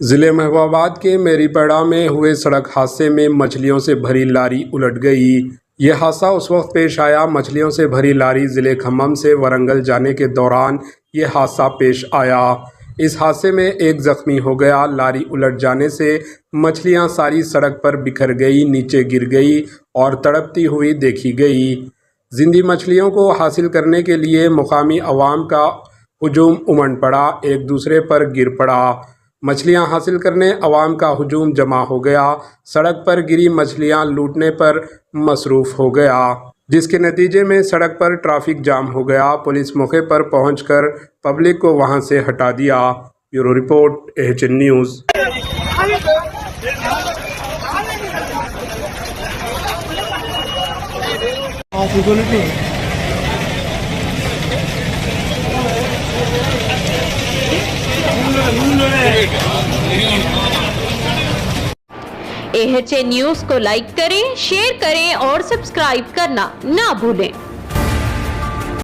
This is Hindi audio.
जिले महबूबाबाद के मेरीपड़ा में हुए सड़क हादसे में मछलियों से भरी लारी उलट गई। यह हादसा उस वक्त पेश आया, मछलियों से भरी लारी जिले खम्मम से वरंगल जाने के दौरान यह हादसा पेश आया। इस हादसे में एक जख्मी हो गया। लारी उलट जाने से मछलियां सारी सड़क पर बिखर गई, नीचे गिर गई और तड़पती हुई देखी गई। जिंदी मछलियों को हासिल करने के लिए मुकामी अवाम का हुजूम उमड़ पड़ा, एक दूसरे पर गिर पड़ा। मछलियां हासिल करने अवाम का हुजूम जमा हो गया। सड़क पर गिरी मछलियां लूटने पर मसरूफ हो गया, जिसके नतीजे में सड़क पर ट्रैफिक जाम हो गया। पुलिस मौके पर पहुंचकर पब्लिक को वहां से हटा दिया। Bureau report, AHN news. AHN news को लाइक करें, शेयर करें और सब्सक्राइब करना ना भूलें।